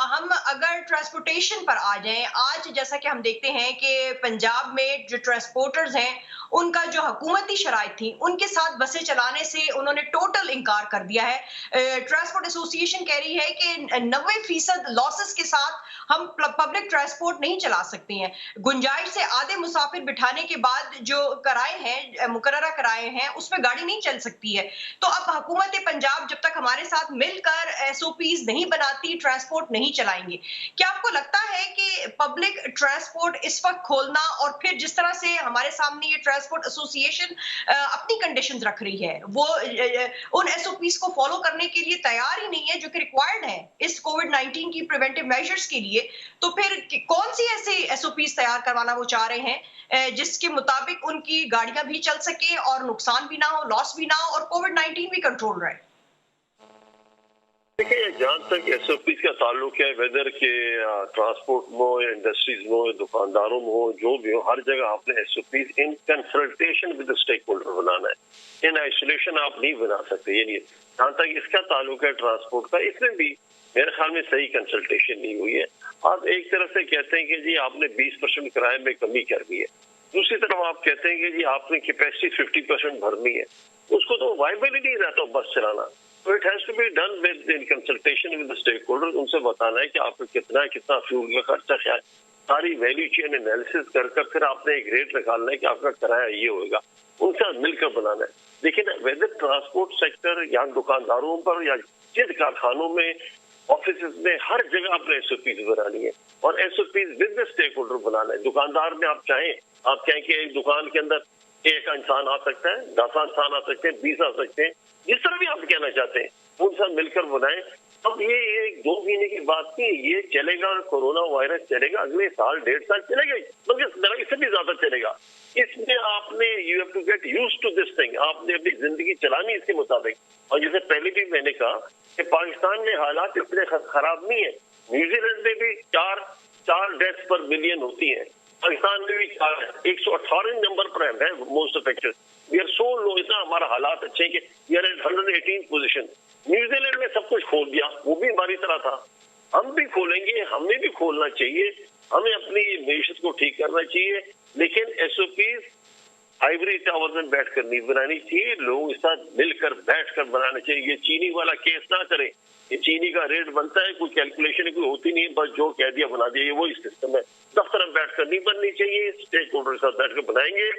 A: हम अगर ट्रांसपोर्टेशन पर आ जाएं, आज जैसा कि हम देखते हैं कि पंजाब में जो ट्रांसपोर्टर्स हैं उनका जो हुकूमती शराइत थी उनके साथ बसें चलाने से उन्होंने टोटल इनकार कर दिया है। ट्रांसपोर्ट एसोसिएशन कह रही है कि 90% लॉसेस के साथ हम पब्लिक ट्रांसपोर्ट नहीं चला सकते हैं। गुंजाइश से आधे मुसाफिर बिठाने के बाद जो किराए हैं, मुकर्ररा किराए हैं, उसमें गाड़ी नहीं चल सकती है। तो अब हुकूमत पंजाब जब तक हमारे साथ मिलकर एसओपीज नहीं बनाती, ट्रांसपोर्ट नहीं चलाएंगे। क्या आपको लगता है कि पब्लिक ट्रांसपोर्ट इस वक्त खोलना, और फिर जिस तरह से हमारे सामने ये ट्रांसपोर्ट एसोसिएशन अपनी कंडीशंस रख रही है, वो उन एसओपीज को फॉलो करने के लिए तैयार ही नहीं है जो कि रिक्वायर्ड है इस कोविड-19 की प्रिवेंटिव मेजर्स के लिए, तो फिर कौन सी ऐसी एसओपीज तैयार करवाना वो चाह रहे हैं जिसके मुताबिक उनकी गाड़ियां भी चल सके और नुकसान भी ना हो, लॉस भी ना हो, और कोविड-19 भी कंट्रोल रहे?
D: देखिए, जहाँ तक एसओपीज का ताल्लुक है, वेदर के ट्रांसपोर्ट में हो या इंडस्ट्रीज में हो, दुकानदारों में हो, जो भी हो, हर जगह आपने SOPs in consultation with stakeholder बनाना है। इन आइसोलेशन आप नहीं बना सकते। ये नहीं, जहाँ तक इसका ताल्लुक है ट्रांसपोर्ट का, इसमें भी मेरे ख्याल में सही कंसल्टेशन नहीं हुई है। आप एक तरफ से कहते हैं कि जी आपने 20% किराए में कमी कर दी है, दूसरी तरफ आप कहते हैं कि जी आपने कैपेसिटी 50% भरनी है, उसको तो वाइबल ही नहीं रहता बस चलाना। तो it has to be done within consultation with the stakeholder. उनसे बताना है कि आपको कितना फ्यूल का खर्चा क्या है, सारी वैल्यू चेन एनालिसिस कर फिर आपने एक रेट निकालना है कि आपका किराया ये होगा, उनके साथ मिलकर बनाना है। लेकिन वेदर ट्रांसपोर्ट सेक्टर या दुकानदारों पर या जिन कारखानों में, ऑफिस में, हर जगह आपने एसओपीज बनानी है और SOPs with the stakeholder बनाना है। दुकानदार में आप कहें कि एक दुकान के अंदर एक इंसान आ सकता है, 10 इंसान आ सकते हैं, 20 आ सकते हैं, जिस तरह भी आप कहना चाहते हैं, उन सब मिलकर बनाएं। अब ये 2 महीने की बात नहीं, ये चलेगा, कोरोना वायरस चलेगा, अगले साल 1.5 साल चलेगा, बल्कि इससे भी ज्यादा चलेगा। इसमें आपने you have to get used to this thing. आपने अपनी जिंदगी चलानी इसके मुताबिक। और जैसे पहले भी मैंने कहा कि पाकिस्तान में हालात इतने खराब नहीं है। न्यूजीलैंड में भी 4 डेथ्स पर मिलियन होती है, पाकिस्तान में भी 4 है, 118 नंबर पर है most affected. We are so low, इतना हमारा हालात अच्छे हैं कि we are at 118 position. New Zealand ने सब कुछ खोल दिया, वो भी हमारी तरह था, हम भी खोलेंगे, हमें भी खोलना चाहिए, हमें अपनी मीशत को ठीक करना चाहिए, लेकिन एसओपीज आइवरी टावर में बैठकर नहीं बनानी चाहिए, लोगों के साथ मिलकर बैठकर बनाना चाहिए। ये चीनी वाला केस ना करें, ये चीनी का रेट बनता है, कोई कैलकुलेशन कोई होती नहीं है, बस जो कह दिया बना दिया, ये वही सिस्टम है। दफ्तर में बैठकर नहीं बननी चाहिए, स्टेक होल्डर के साथ बैठकर बनाएंगे,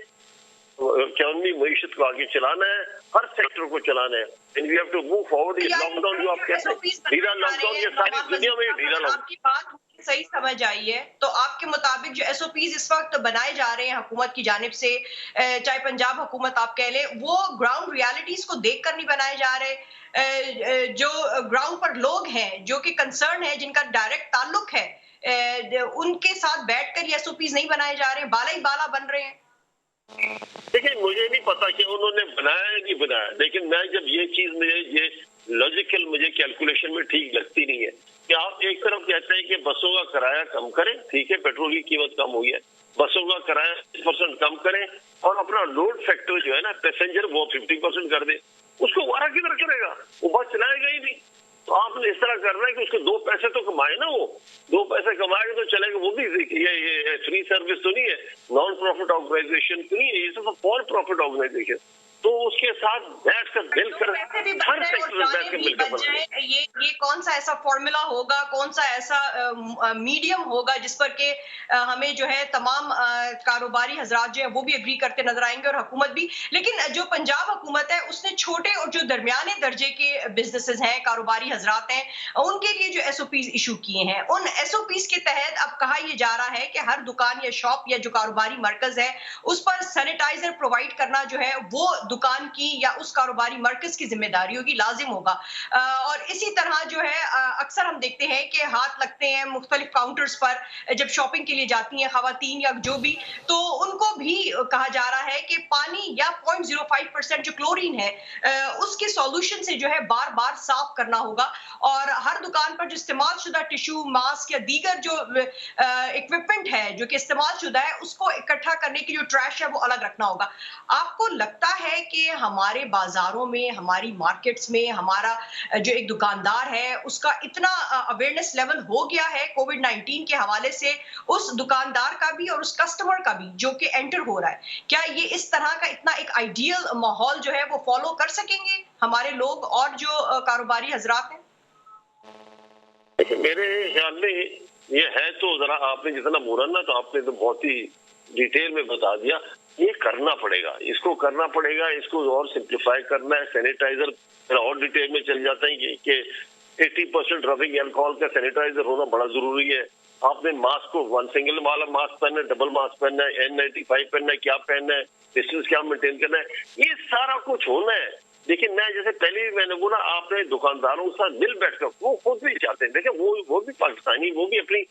D: इकोनॉमी मीशत को आगे चलाना है, हर सेक्टर को चलाना है, and we have to move forward. ये लॉकडाउन जो आप कहते हैं ढीला लॉकडाउन, ये सारी दुनिया में ढीला लॉकडाउन।
A: आपकी बात सही समझ आई है, तो आपके मुताबिक जो एसओपीज इस वक्त बनाए जा रहे हैं हुकूमत की जानिब से, चाहे पंजाब हुकूमत आप कह ले, वो ग्राउंड रियलिटीज को देखकर नहीं बनाए जा रहे। जो ग्राउंड पर लोग हैं, जो कि कंसर्न है, जिनका डायरेक्ट ताल्लुक है, उनके साथ बैठकर ये एसओपीज नहीं बनाए जा रहे हैं, बाला ही बाला बन रहे हैं।
D: देखिए, मुझे नहीं पता कि उन्होंने बनाया या नहीं बनाया, लेकिन मैं जब ये चीज ये लॉजिकल मुझे कैलकुलेशन में ठीक लगती नहीं है कि आप एक तरफ कहते हैं कि बसों का किराया कम करें, ठीक है, पेट्रोल की कीमत कम हुई है, बसों का किराया 50% कम करें और अपना लोड फैक्टर जो है ना पैसेंजर वो 50% कर दे, उसको वारा किधर करेगा, वो बस चलाएगा ही नहीं। तो आपने इस तरह करना है कि उसके 2 पैसे तो कमाए ना, वो 2 पैसे कमाएगा तो चलेगा। वो भी ये फ्री सर्विस तो नहीं है, नॉन प्रॉफिट ऑर्गेनाइजेशन तो नहीं है, ये सब फॉर प्रॉफिट ऑर्गेनाइजेशन। तो उसके साथ बैठकर मिलकर हर सेक्टर में बैठकर मिलकर
A: ये कौन सा ऐसा फॉर्मूला होगा, कौन सा ऐसा मीडियम होगा जिस पर के हमें जो है तमाम कारोबारी हजरात जो है वो भी एग्री करते नजर आएंगे और हुकूमत भी। लेकिन जो पंजाब हुकूमत है उसने छोटे और जो दरमियाने दर्जे के बिजनेसेस हैं, कारोबारी हजरात हैं, उनके लिए जो एसओपीज इशू किए हैं, उन एसओपीज के तहत अब कहा यह जा रहा है कि हर दुकान या शॉप या जो कारोबारी मरकज है उस पर सैनिटाइजर प्रोवाइड करना जो है वो दुकान की या उस कारोबारी मरकज की जिम्मेदारी होगी, लाजिम होगा। और इसी तरह जो है अक्सर हम देखते हैं कि हाथ लगते हैं मुख्तलिफ काउंटर्स पर जब शॉपिंग के लिए जाती हैं खवातीन या जो भी, तो उनको भी कहा जा रहा है कि पानी या 0.05% जो क्लोरीन है उसके सॉल्यूशन से जो है बार बार साफ करना होगा और हर दुकान पर जो इस्तेमाल शुदा टिश्यू, मास्क या दीगर जो इक्विपमेंट है जो कि इस्तेमाल शुदा है उसको इकट्ठा करने की जो ट्रैश है वो अलग रखना होगा। आपको लगता है कि हमारे बाजारों में, हमारी मार्केट्स में हमारा जो एक दुकानदार है उसका इतना अवेयरनेस लेवल हो गया है कोविड-19 के हवाले से, उस दुकानदार का भी और उस कस्टमर का भी जो कि एंटर हो रहा है, क्या ये इस तरह का इतना एक आइडियल माहौल जो है वो फॉलो कर सकेंगे हमारे लोग और जो कारोबारी हजरात हैं?
D: मेरे ख्याल में ये है, तो जरा आपने जितना बोला ना तो आपने तो बहुत ही डिटेल में बता दिया। ये करना पड़ेगा, इसको करना पड़ेगा, इसको और सिंप्लीफाई करना है। सैनिटाइजर और डिटेल में चल जाते हैं कि 80% रबिंग अल्कोहल का सैनिटाइजर होना बड़ा जरूरी है। आपने मास्क को 1 सिंगल वाला मास्क पहनना है, डबल मास्क पहनना है, N95 पहनना है, क्या पहनना है, डिस्टेंस क्या मेंटेन करना है, ये सारा कुछ होना है। लेकिन मैं जैसे पहले भी मैंने बोला, आपने दुकानदारों के साथ मिल बैठकर, वो खुद भी चाहते हैं, देखिए वो भी पाकिस्तानी, वो भी अपनी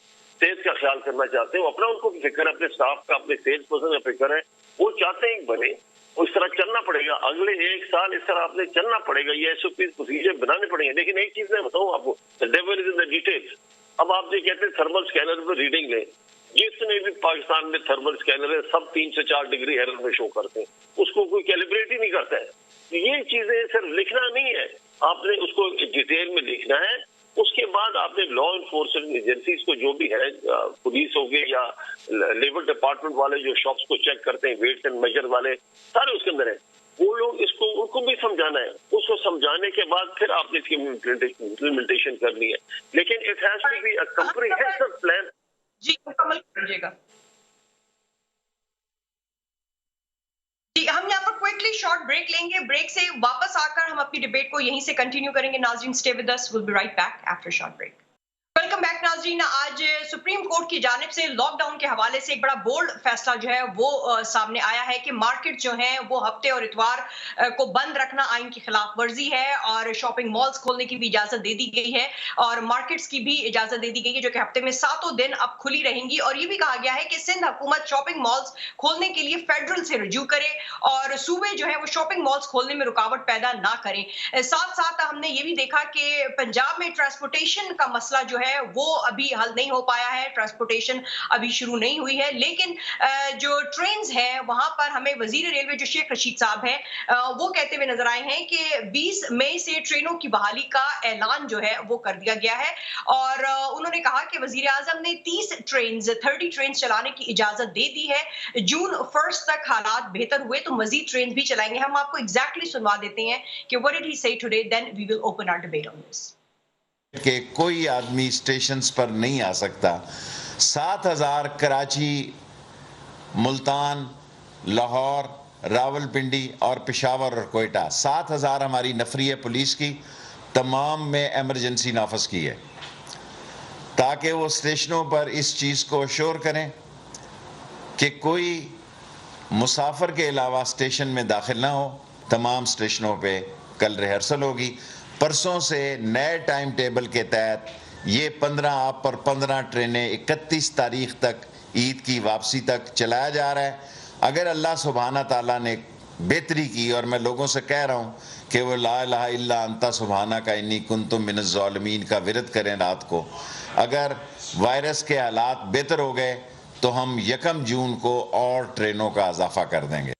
D: सेहत का ख्याल करना चाहते हैं, अपना उनको भी फिक्र है, अपने स्टाफ का, अपने सेल्स पर्सन का फिक्र है, वो चाहते हैं बने, उस तरह चलना पड़ेगा। अगले 1 साल इस तरह आपने चलना पड़ेगा, ये एसओपी प्रोसीजर बनाने पड़ेंगे। लेकिन एक चीज मैं बताऊं आपको, the devil is in the details. अब आप जो कहते हैं थर्मल स्कैनर पर रीडिंग लें, जितने भी पाकिस्तान में थर्मल स्कैनर है सब 3 से 4 डिग्री एरर में शो करते हैं, उसको कोई कैलिब्रेट ही नहीं करता है। ये चीजें सिर्फ लिखना नहीं है, आपने उसको डिटेल में लिखना है। उसके बाद आपने लॉ इन्फोर्समेंट एजेंसीज को, जो भी है, पुलिस हो गए या लेबर डिपार्टमेंट वाले जो शॉप्स को चेक करते हैं, वेट एंड मेजर वाले सारे उसके अंदर है, वो लोग इसको उनको भी समझाना है। उसको समझाने के बाद फिर आपने इसकी इम्प्लीमेंटेशन करनी है। लेकिन it has to be a comprehensive plan.
A: जी, मुकम्मल कीजिएगा। जी, हम यहाँ पर क्विकली शॉर्ट ब्रेक लेंगे, ब्रेक से वापस आकर हम अपनी डिबेट को यहीं से कंटिन्यू करेंगे। नाज़रीन, stay with us, will be right back after short break. Welcome back नाज़रीन। आज सुप्रीम कोर्ट की जानिब से लॉकडाउन के हवाले से एक बड़ा बोल्ड फैसला जो है वो सामने आया है कि मार्केट जो है वो हफ्ते और इतवार को बंद रखना आइन की खिलाफ वर्जी है और शॉपिंग मॉल्स खोलने की भी इजाजत दे दी गई है और मार्केट्स की भी इजाजत दे दी गई है जो कि हफ्ते में 7 दिन अब खुली रहेंगी। और ये भी कहा गया है कि सिंध हुकूमत शॉपिंग मॉल्स खोलने के लिए फेडरल से रजू करे और सूबे जो है वो शॉपिंग मॉल्स खोलने में रुकावट पैदा ना करें। साथ साथ हमने ये भी देखा कि पंजाब में ट्रांसपोर्टेशन का मसला जो है वो وہ ابھی حل نہیں ہو پایا ہے، ٹرانسپورٹیشن ابھی شروع نہیں ہوئی ہے، لیکن جو ٹرینز ہیں وہاں پر ہمیں وزیر ریلوے جو شیخ رشید صاحب ہیں وہ کہتے ہوئے نظر آئے ہیں کہ 20 مئی سے ٹرینوں کی بحالی کا اعلان جو ہے وہ کر دیا گیا ہے، اور انہوں نے کہا کہ وزیر اعظم نے 30 ٹرینز چلانے کی اجازت دے دی ہے، جون 1 تک حالات بہتر ہوئے تو مزید ٹرینز بھی چلائیں گے۔ ہم آپ کو ایگزیکٹلی سنوا دیتے ہیں کہ what did he say today, then we will open our debate on this.
F: کہ کوئی آدمی اسٹیشنز پر نہیں آ سکتا۔ 7,000 کراچی، ملتان، لاہور، راول پنڈی اور پشاور اور کوئٹہ، 7,000 ہماری نفری ہے پولیس کی، تمام میں ایمرجنسی نافذ کی ہے تاکہ وہ اسٹیشنوں پر اس چیز کو اشور کریں کہ کوئی مسافر کے علاوہ اسٹیشن میں داخل نہ ہو۔ تمام اسٹیشنوں پہ کل ریہرسل ہوگی۔ پرسوں سے نئے ٹائم ٹیبل کے تحت یہ 15 آپ پر 15 ٹرینیں 31 تاریخ تک عید کی واپسی تک چلایا جا رہا ہے۔ اگر اللہ سبحانہ تعالیٰ نے بہتری کی، اور میں لوگوں سے کہہ رہا ہوں کہ وہ لا الہ الا انت سبحانک انی کنت من الظالمین کا ورد کریں رات کو، اگر وائرس کے حالات بہتر ہو گئے تو ہم 1 جون کو اور ٹرینوں کا اضافہ کر دیں گے۔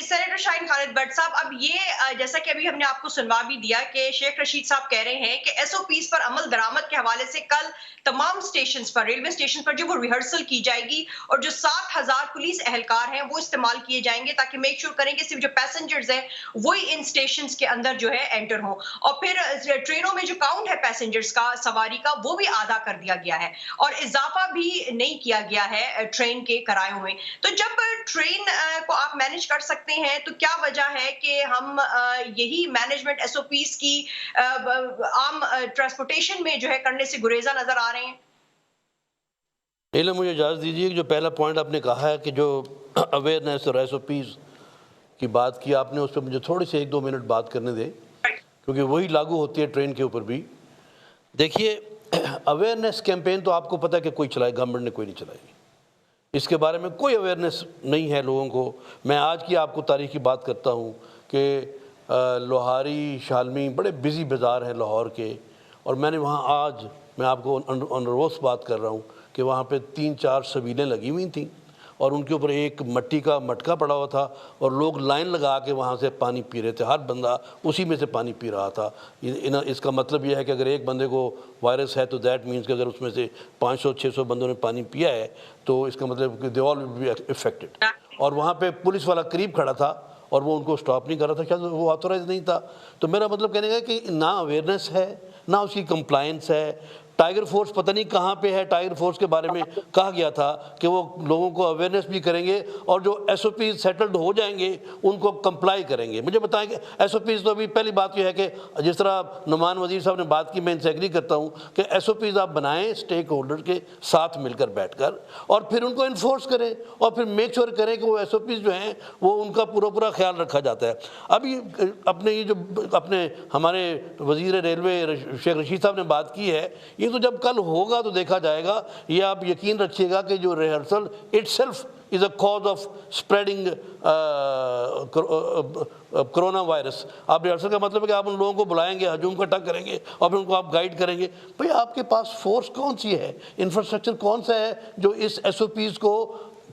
A: سینیٹر شاہین خالد بٹ صاحب، اب یہ جیسا کہ ابھی ہم نے آپ کو سنوا بھی دیا کہ شیخ رشید صاحب کہہ رہے ہیں کہ ایس او پیز پر عمل درآمد کے حوالے سے کل تمام سٹیشنز پر، ریلوے سٹیشن پر جو وہ ریہرسل کی جائے گی اور جو 7,000 پولیس اہلکار ہیں وہ استعمال کیے جائیں گے تاکہ میک شور کریں کہ صرف جو پیسنجرز ہیں وہی ان سٹیشنز کے اندر جو ہے انٹر ہوں، اور پھر ٹرینوں میں جو کاؤنٹ ہے پیسنجرز کا، سواری کا، وہ بھی آدھا کر دیا گیا ہے اور اضافہ بھی نہیں کیا گیا ہے ٹرین کے کرایوں میں۔ تو جب ٹرین کو آپ مینج کر سکتے ہیں تو کیا وجہ ہے کہ ہم یہی مینجمنٹ ایس او پیز کی عام ٹرانسپورٹیشن میں جو ہے کرنے سے گریزہ نظر آ رہے ہیں؟
B: نیلم، مجھے اجازت دیجیے کہ جو پہلا پوائنٹ آپ نے کہا ہے کہ جو اویئرنیس اور ایس او پیز کی بات کی آپ نے، اس پہ مجھے تھوڑی سی 1-2 منٹ بات کرنے دیں کیونکہ وہی لاگو ہوتی ہے ٹرین کے اوپر بھی۔ دیکھیے، اویئرنیس کیمپین تو آپ کو پتہ ہے کہ کوئی چلائے، گورنمنٹ نے کوئی نہیں چلائی، اس کے بارے میں کوئی اویئرنیس نہیں ہے لوگوں کو۔ میں آج کی آپ کو تاریخ کی بات کرتا ہوں کہ لوہاری، شالمی بڑے بزی بازار ہیں لاہور کے، اور میں نے وہاں آج میں آپ کو آن روز بات کر رہا ہوں کہ وہاں پہ 3-4 سبیلیں لگی ہوئی تھیں اور ان کے اوپر ایک مٹی کا مٹکا پڑا ہوا تھا اور لوگ لائن لگا کے وہاں سے پانی پی رہے تھے، ہر بندہ اسی میں سے پانی پی رہا تھا۔ اس کا مطلب یہ ہے کہ اگر ایک بندے کو وائرس ہے تو دیٹ مینس کہ اگر اس میں سے 500-600 بندوں نے پانی پیا ہے تو اس کا مطلب کہ دے آل ول بی افیکٹڈ۔ اور وہاں پہ پولیس والا قریب کھڑا تھا اور وہ ان کو سٹاپ نہیں کر رہا تھا، شاید وہ آتھورائز نہیں تھا۔ تو میرا مطلب کہنے کا کہ نہ اویئرنیس ہے نہ اس کی کمپلائنس ہے۔ ٹائیگر فورس پتہ نہیں کہاں پہ ہے، ٹائیگر فورس کے بارے میں کہا گیا تھا کہ وہ لوگوں کو اویئرنیس بھی کریں گے اور جو ایس او پیز سیٹلڈ ہو جائیں گے ان کو کمپلائی کریں گے۔ مجھے بتائیں کہ ایس او پیز تو ابھی پہلی بات یہ ہے کہ جس طرح نعمان وزیر صاحب نے بات کی، میں ان سے ایگری کرتا ہوں کہ ایس او پیز آپ بنائیں اسٹیک ہولڈر کے ساتھ مل کر بیٹھ کر اور پھر ان کو انفورس کریں اور پھر میک شور کریں کہ وہ ایس او پیز جو ہیں وہ ان کا پورا خیال رکھا جاتا ہے۔ اب یہ جو ہمارے وزیر ریلوے شیخ رشید صاحب نے بات کی ہے، یہ تو جب کل ہوگا تو دیکھا جائے گا۔ یہ آپ یقین رکھیے گا کہ جو rehearsal it self is a cause of spreading corona virus. آپ ریہرسل کا مطلب ہے کہ آپ ان لوگوں کو بلائیں گے، ہجوم اکٹھا کریں گے اور پھر ان کو آپ گائیڈ کریں گے۔ بھئی آپ کے پاس فورس کون سی ہے، انفراسٹرکچر کون سا ہے جو اس ایس او پیز کو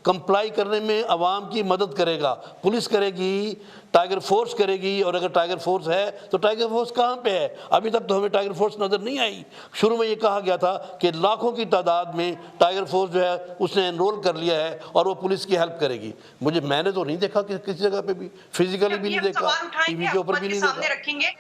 B: کمپلائی کرنے میں عوام کی مدد کرے گا؟ پولیس کرے گی، ٹائیگر فورس کرے گی، اور اگر ٹائیگر فورس ہے تو ٹائیگر فورس کہاں پہ ہے؟ ابھی تک تو ہمیں ٹائیگر فورس نظر نہیں آئی۔ شروع میں یہ کہا گیا تھا کہ لاکھوں کی تعداد میں ٹائیگر فورس جو ہے اس نے انرول کر لیا ہے اور وہ پولیس کی ہیلپ کرے گی۔ میں نے تو نہیں دیکھا کہ کسی جگہ پہ بھی، فزیکلی بھی نہیں دیکھا، ٹی وی کے اوپر بھی نہیں دیکھا۔
A: رکھیں گے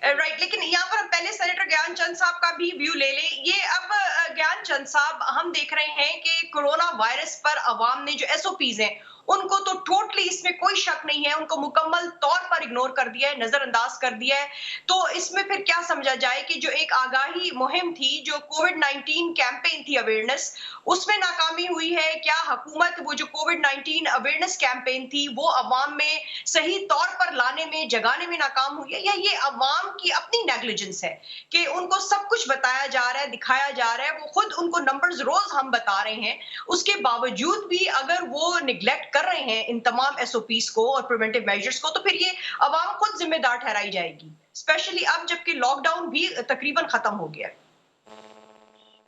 A: رائٹ، لیکن یہاں پر ہم پہلے سینیٹر گیان چند صاحب کا بھی ویو لے لیں۔ یہ اب گیان چند صاحب، ہم دیکھ رہے ہیں کہ کورونا وائرس پر عوام نے جو ایس او پیز ہیں ان کو تو ٹوٹلی اس میں کوئی شک نہیں ہے، ان کو مکمل طور پر اگنور کر دیا ہے، نظر انداز کر دیا ہے۔ تو اس میں پھر کیا سمجھا جائے کہ جو ایک آگاہی مہم تھی، جو کووڈ-19 کیمپین تھی، اویئرنیس، اس میں ناکامی ہوئی ہے؟ کیا حکومت وہ جو کووڈ-19 اویئرنیس کیمپین تھی وہ عوام میں صحیح طور پر لانے میں، جگانے میں ناکام ہوئی ہے، یا یہ عوام کی اپنی نیگلیجنس ہے کہ ان کو سب کچھ بتایا جا رہا ہے، دکھایا جا رہا ہے، وہ خود ان کو نمبرز روز ہم بتا رہے ہیں، اس کے باوجود بھی اگر وہ نگلیکٹ کر رہے ہیں ان تمام ایس او پیز کو اور پریونٹیو میجرز کو، تو پھر یہ عوام خود ذمہ دار ٹھہرائی جائے گی؟ اسپیشلی اب جبکہ لاک ڈاؤن بھی تقریباً ختم ہو گیا ہے؟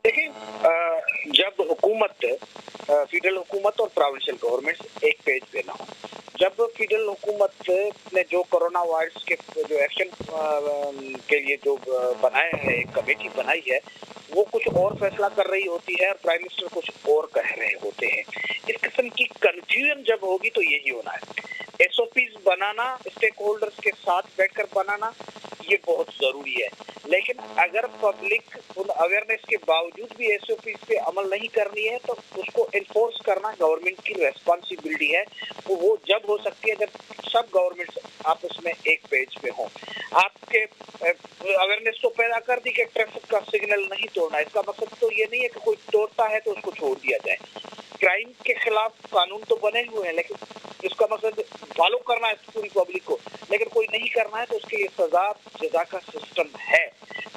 C: دیکھیں، جب حکومت، فیڈرل حکومت اور پروونشل گورنمنٹ ایک پیج پہ نہ ہو، جب فیڈرل حکومت نے جو کرونا وائرس کے جو ایکشن کے لیے جو بنایا ہے، ایک کمیٹی بنائی ہے، وہ کچھ اور فیصلہ کر رہی ہوتی ہے اور پرائم منسٹر کچھ اور کہہ رہے ہوتے ہیں، اس قسم کی کنفیوژن جب ہوگی تو یہی ہونا ہے۔ ایس او پیز بنانا، اسٹیک ہولڈرز کے ساتھ بیٹھ کر بنانا، یہ بہت ضروری ہے، لیکن اگر پبلک ان اویئرنیس کے باوجود بھی ایس او پیز پہ عمل نہیں کرنی ہے تو اس کو انفورس کرنا گورنمنٹ کی ریسپانسبلٹی ہے۔ وہ جب ہو سکتی ہے جب سب گورنمنٹ آپس میں ایک پیج پہ ہوں۔ آپ کے اویئرنیس تو پیدا کر دی کہ ٹریفک کا سگنل نہیں توڑنا، اس کا مقصد تو یہ نہیں ہے کہ کوئی توڑتا ہے تو اس کو چھوڑ دیا جائے۔ کرائم کے خلاف قانون تو بنے ہوئے ہیں، لیکن اس کا مقصد فالو کرنا ہے پوری پبلک کو، لیکن کوئی نہیں کرنا ہے تو اس کے لیے سزا کا سسٹم ہے۔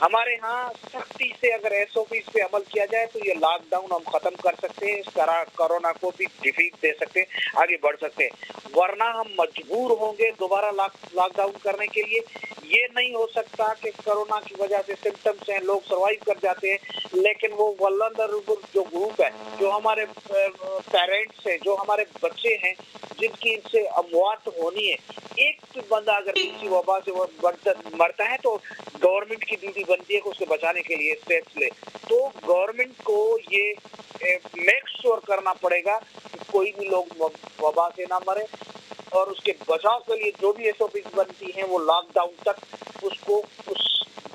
C: ہمارے ہاں سختی سے اگر ایس او پیز پہ عمل کیا جائے تو یہ لاک ڈاؤن ہم ختم کر سکتے ہیں، اس طرح کورونا کو بھی ڈیفیٹ دے سکتے ہیں، آگے بڑھ سکتے ہیں، ورنہ ہم مجبور ہوں گے دوبارہ لاک ڈاؤن کرنے کے لیے۔ یہ نہیں ہو سکتا کہ کورونا کی وجہ سے سمٹمز ہیں، لوگ سروائیو کر جاتے ہیں، لیکن وہ ولنریبل جو گروپ ہے، جو ہمارے پیرنٹس ہیں، جو ہمارے بچے ہیں، جن کی ان سے اموات ہونی ہے، ایک بندہ اگر کسی وبا سے مرتا ہے تو گورنمنٹ کی ڈیوٹی بنتی ہے کہ اس کو بچانے کے لیے اسٹیپس لے۔ تو گورنمنٹ کو یہ میک شور کرنا پڑے گا کہ کوئی بھی لوگ وبا سے نہ مرے، اور اس کے بچاؤ کے لیے جو بھی ایس او پیز بنتی ہیں وہ لاک ڈاؤن تک اس کو اس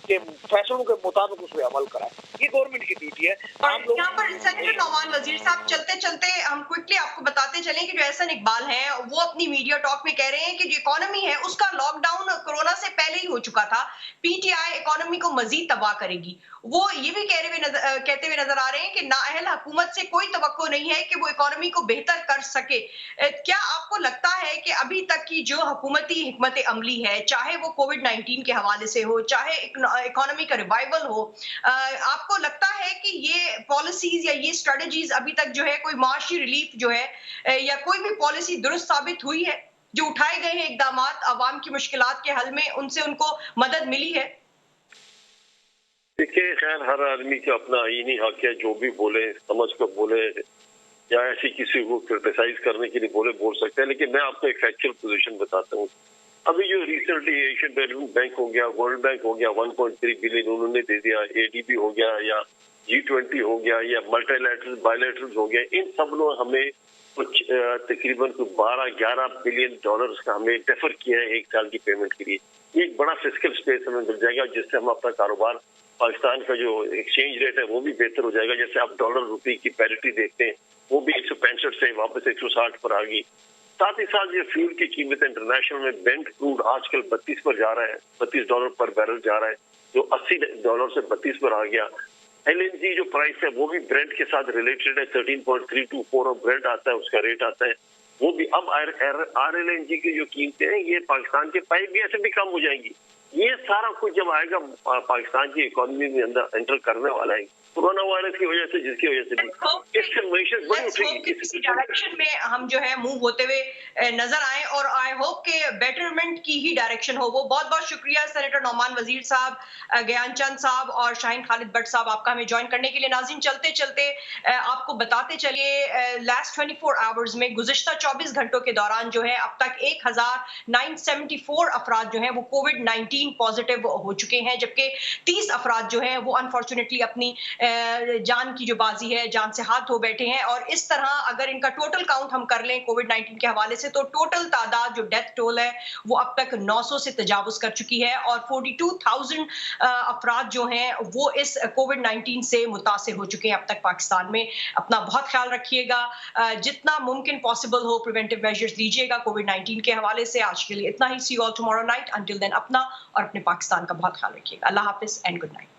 C: کے فیصلوں کے مطابق اس پہ عمل کرائے۔ یہ گورنمنٹ کی ڈیوٹی ہے۔
A: اور یہاں پر سینیٹر نعمان وزیر صاحب، چلتے چلتے ہم کوئکلی آپ کو بتاتے چلیں کہ جو احسن اقبال ہیں وہ اپنی میڈیا ٹاک میں کہہ رہے ہیں کہ جو اکانومی ہے اس کا لاک ڈاؤن کورونا سے پہلے ہی ہو چکا تھا، پی ٹی آئی اکانومی کو مزید تباہ کرے گی۔ وہ یہ بھی کہتے ہوئے نظر آ رہے ہیں کہ نااہل حکومت سے کوئی توقع نہیں ہے کہ وہ اکانومی کو بہتر کر سکے۔ کیا آپ کو لگتا ہے کہ ابھی تک کی جو حکومتی حکمت عملی ہے، چاہے وہ کووڈ 19 کے حوالے سے ہو، چاہے اکانومی کا ریوائول ہو، آپ کو لگتا ہے کہ یہ پالیسیز یا یہ اسٹریٹجیز ابھی تک جو ہے کوئی معاشی ریلیف جو ہے یا کوئی بھی پالیسی درست ثابت ہوئی ہے؟ جو اٹھائے گئے ہیں اقدامات عوام کی مشکلات کے حل میں، ان سے ان کو مدد ملی ہے؟
D: دیکھیے، خیر ہر آدمی کا اپنا آئینی حق ہے، جو بھی بولے سمجھ کر بولے یا ایسی کسی کو کرٹیسائز کرنے کے لیے بول سکتے ہیں، لیکن میں آپ کو ایک فیکچوئل پوزیشن بتاتا ہوں۔ ابھی جو ریسنٹلی ایشین ڈیولپمنٹ بینک ہو گیا، ورلڈ بینک ہو گیا، 1.3 بلین انہوں نے دے دیا، اے ڈی بی ہو گیا یا G20 ہو گیا یا ملٹی لیٹرل بائی لیٹرل ہو گیا، ان سب نے ہمیں کچھ تقریباً 12-11 بلین ڈالرز کا ہمیں ڈیفر کیا ہے ایک سال کی پیمنٹ کے لیے۔ یہ ایک بڑا فسکل اسپیس ہمیں مل جائے گا، جس سے ہم اپنا کاروبار، پاکستان کا جو ایکسچینج ریٹ ہے وہ بھی بہتر ہو جائے گا۔ جیسے آپ ڈالر روپی کی پیرٹی دیکھتے ہیں، وہ بھی 165 سے واپس 160 پر آ گئی۔ ساتھ ہی ساتھ یہ فیول کی قیمت انٹرنیشنل میں بینٹ کروڈ آج کل 32 پر جا رہا ہے، $32 پر بیرل جا رہا ہے، جو $80 سے 32 پر آ گیا۔ ایل این جی جو پرائس ہے وہ بھی برینڈ کے ساتھ ریلیٹڈ ہے، 13.324 اور برینڈ آتا ہے، اس کا ریٹ آتا ہے وہ بھی۔ اب آر ایل این جی کی جو قیمتیں ہیں یہ پاکستان کے پائپ بھی ایسے بھی کم ہو جائیں گی۔ یہ سارا کچھ جب آئے گا پاکستان کی اکانومی میں اندر انٹر کرنے والا ہے کورونا وائرس کی وجہ سے، جس کی وجہ سے بھی اس سے معیشت بڑی اٹھے گی۔
A: کسی ڈائریکشن میں ہم جو ہے موو ہوتے ہوئے نظر آئیں، اور آئی ہوپ کہ بیٹرمنٹ کی ہی ڈائریکشن ہو وہ۔ بہت بہت شکریہ سینیٹر نعمان وزیر صاحب، گیان چند صاحب اور شاہین خالد بٹ صاحب آپ کا ہمیں جوائن کرنے کے لیے۔ ناظرین، چلتے چلتے آپ کو بتاتے چلیے لاسٹ 24 آورز میں، گزشتہ 24 گھنٹوں کے دوران جو ہے اب تک 1974 افراد جو ہیں وہ کووڈ 19 پازیٹیو ہو چکے ہیں، جبکہ 30 افراد جو ہیں وہ انفارچونیٹلی اپنی جان کی جو بازی ہے، جان سے ہاتھ دھو بیٹھے ہیں۔ اور اس طرح اگر ان کا ٹوٹل کاؤنٹ ہم کر لیں کووڈ 19 کے حوالے سے، تو ٹوٹل تعداد جو ڈیتھ ٹول ہے وہ اب تک 900 سے تجاوز کر چکی ہے، اور 42,000 افراد جو ہیں وہ اس کووڈ 19 سے متاثر ہو چکے ہیں اب تک پاکستان میں۔ اپنا بہت خیال رکھیے گا، جتنا ممکن پاسبل ہو پریونٹیو میجرز لیجیے گا کووڈ 19 کے حوالے سے۔ آج کے لیے اتنا ہی، see you all tomorrow night, until then اپنا اور اپنے پاکستان کا بہت خیال رکھیے گا۔ اللہ حافظ اینڈ گڈ نائٹ۔